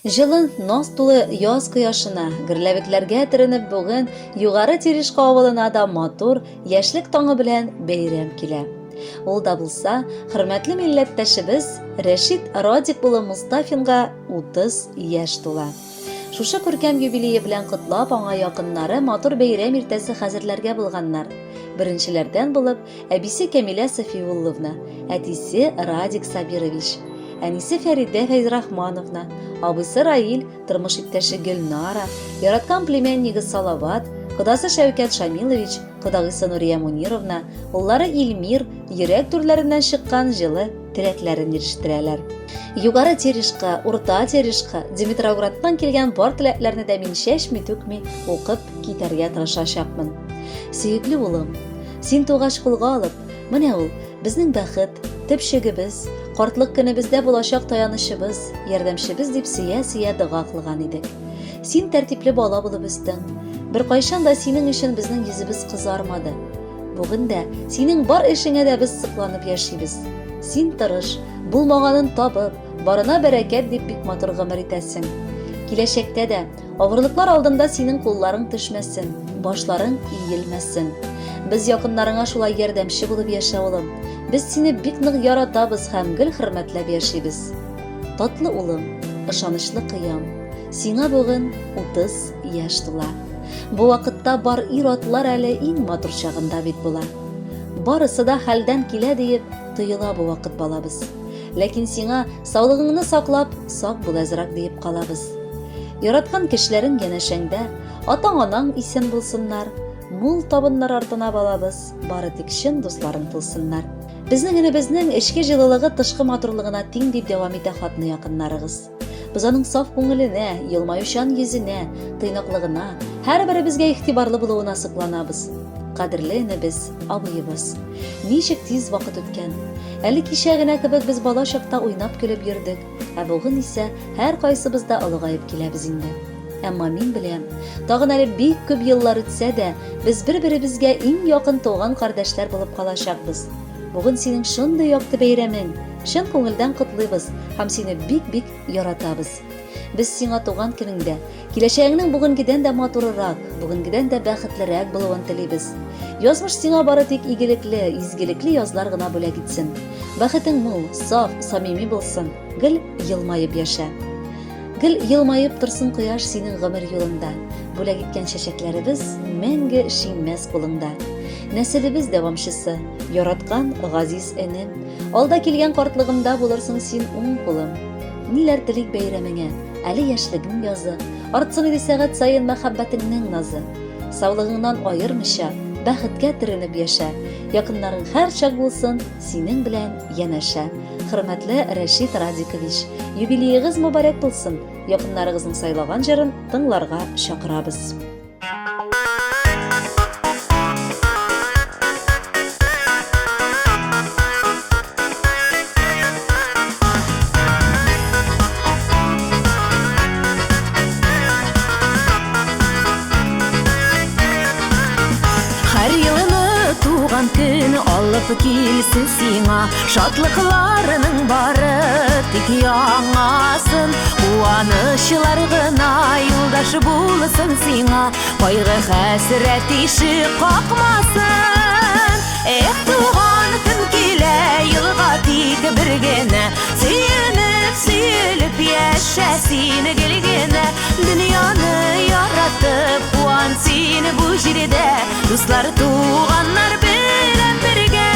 Жылын наз тулы яз кояшына, гөрләвекләргә төренеп бүген югары Терешка авылына да матур яшьлек таңы белән бәйрәм килә. Ул да булса, хөрмәтле милләттәшебез Рәшит Радик улы Мустафинга 30 яшь тула. Шушы күркәм юбилее белән котлап аңа якыннары матур бәйрәм иртәсе хәзерләргә булганнар. Беренчеләрдән булып әбисе Кәмилә Сафиулловна, әтисе Радик Сабирович, әнисе Фәридә Фәйзрахмановна, абысы Раил, тормыш иптәше Гөлнара, яраткан племяннигы Салават, кодасы Шәүкәт Шамилович, кодагысы Нурия Мунировна, уллары Илмир, йөрәк түрләреннән чыккан җылы теләкләрен ирештерәләр. Югары Терешка, Урта Терешка, Димитроградтан килгән бар теләкләрне дә мин чәчми-түкми укып китәргә тырышачакмын. Сөекле улым, син тугач кулга алып, менә ул безнең бәхет, төпчегебез, картлык көнебездә булачак таянышыбыз, ярдәмчебез дип сөя-сөя дога кылган идек. Син тәртипле бала булып үстең. Бер кайчан да синең өчен безнең йөзебез кызармады. Бүген дә синең бар эшеңә дә без сокланып яшибез. Син тырыш, булмаганын табып, барына бәрәкәт дип бик матур гомер итәсең. Киләчәктә дә авырлыклар алдында синең кулларың төшмәсен, башларың иелмәсен. Без якыннарыңа шулай ярдәмче булып яшә улым. Без сине бик нык яратабыз һәм гел хөрмәтләп яшибез. Татлы улым, ышанычлы кыям. Сиңа бүген 30 яшь тула. Бу вакытта бар ир-атлар әле иң матур чагында бит була. Барысы да хәлдән килә диеп тыела бу вакыт балабыз. Ләкин сиңа саулыгыңны саклап, сак бул әзрәк диеп калабыз. Яраткан кешеләрең янәшәңдә, атаң-анаң исән булсыннар. Мул табыннар артына балабыз, бары тик чын дусларың булсыннар. Безнең инебезнең эчке җылылыгы тышкы матурлыгына тиң дип дәвам итә хатны якыннарыгыз. Без аның саф күңеленә, елмаючан йөзенә, тыйнаклыгына, һәрберебезгә игътибарлы булуына сокланабыз. Кадерле инебез, абыебыз. Ничек тиз вакыт үткән. Әле кичә генә кебек без бала чакта уйнап көлеп йөрдек, ә бүген исә һәр кайсыбыз да олыгаеп киләбез инде. Әмма мин беләм, тагын әле бик күп еллар үтсә дә, без бер-беребезгә иң якын туган кардәшләр булып калачакбыз. Бүген синең шундый якты бәйрәмең, чын күңелдән котлыйбыз һәм сине бик яратабыз. Без сиңа туган көнеңдә, киләчәгеңнең бүгенгедән дә матурырак, бүгенгедән дә бәхетлерәк булуын телибез. Язмыш сиңа бары тик игелекле, изгелекле язлар гына бүләк итсен. Бәхетең мул, саф, самими булсын, гел елмаеп яшә. Гел елмаеп торсын кояш синең гомер юлында. Бүләк иткән чәчәкләребез мәңге шиңмәс кулыңда. Нәселебез дәвамчысы, яраткан газиз энем, алда килгән картлыгымда булырсың син уң кулым. Ниләр телик бәйрәмеңә, әле яшьлегең язы, артсын иде сәгать саен мәхәббәтеңнең назы. Саулыгыңнан аермыйча, бәхеткә төренеп яшә. Якыннарың һәр чак булсын синең белән янәшә. Хөрмәтле Рәшит Радикович, юбилеегыз мөбарәк булсын. Якыннарыгызның сайлаган җырын тыңларга чакырабыз. Туган көн алып килсен сиңа, шатлыкларының бары тик яңасын. Куанычлар гына юлдаш булсын сиңа, кайгы хәсрәт ишек какмасын. Туган көн килә, елга тик бер генә, сөелеп яшә син гел генә. Дөньяны яратып куан син бу җирдә, дуслар, туганнар белән бергә.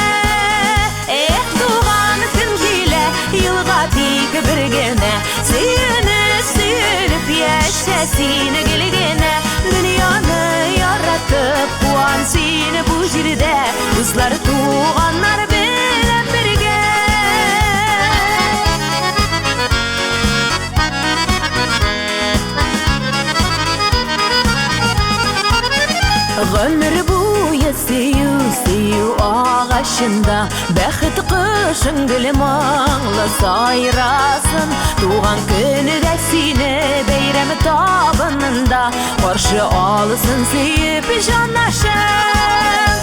Туган көн килә, елга тик бер генә, сөелеп яшә син гел генә. Дөньяны яратып куан син бу җирдә, дуслар, туганнар белән бергә. Гомер буе сөю агачында, бәхет кышын гел моңлы сайрасын. Туган көнедә сине бәйрәм табынында, каршы алсын сөеп җанашым.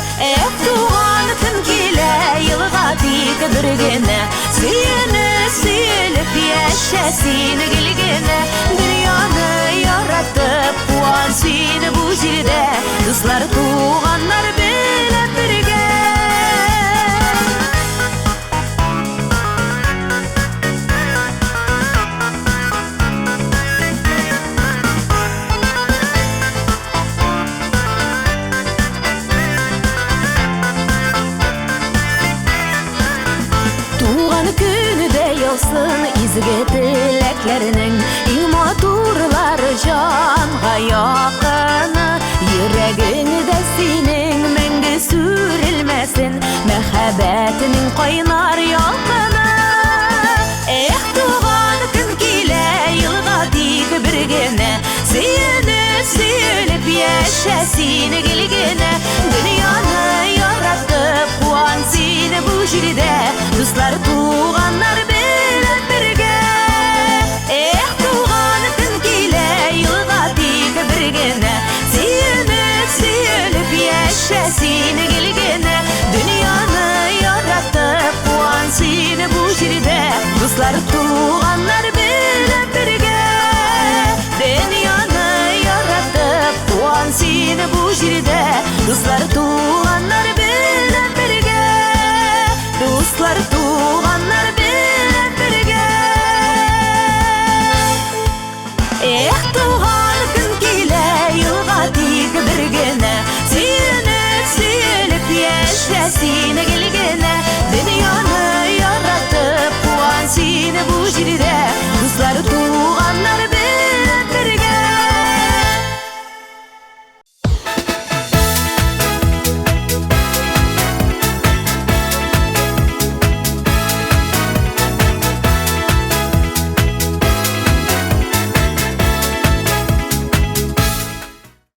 Туган көн килә, елга тик бер генә, сөелеп яшә син гел генә. Изге тілеклерінің ең матурлары жанға яқыны. Йөрәгеңдә синең мәңге сүрелмәсен, мәхәббәтенең кайнар ялкыны. Эх, туган көн килә, елга тик бер генә, сөелеп яшә син гелгенә. Дөньяны яратып куан син бу җирдә, дуслар, туганнар белән бергә. Эх, туган көн килә, елга тик бер генә, сөелеп яшә син гелгенә. Дөньяны яратып куан син бу җирдә, дуслар, туганнар белән бергә. Дөньяны яратып куан син бу җирдә, дуслар, туганнар белән бергә. Дуслар, туганнар белән бергә.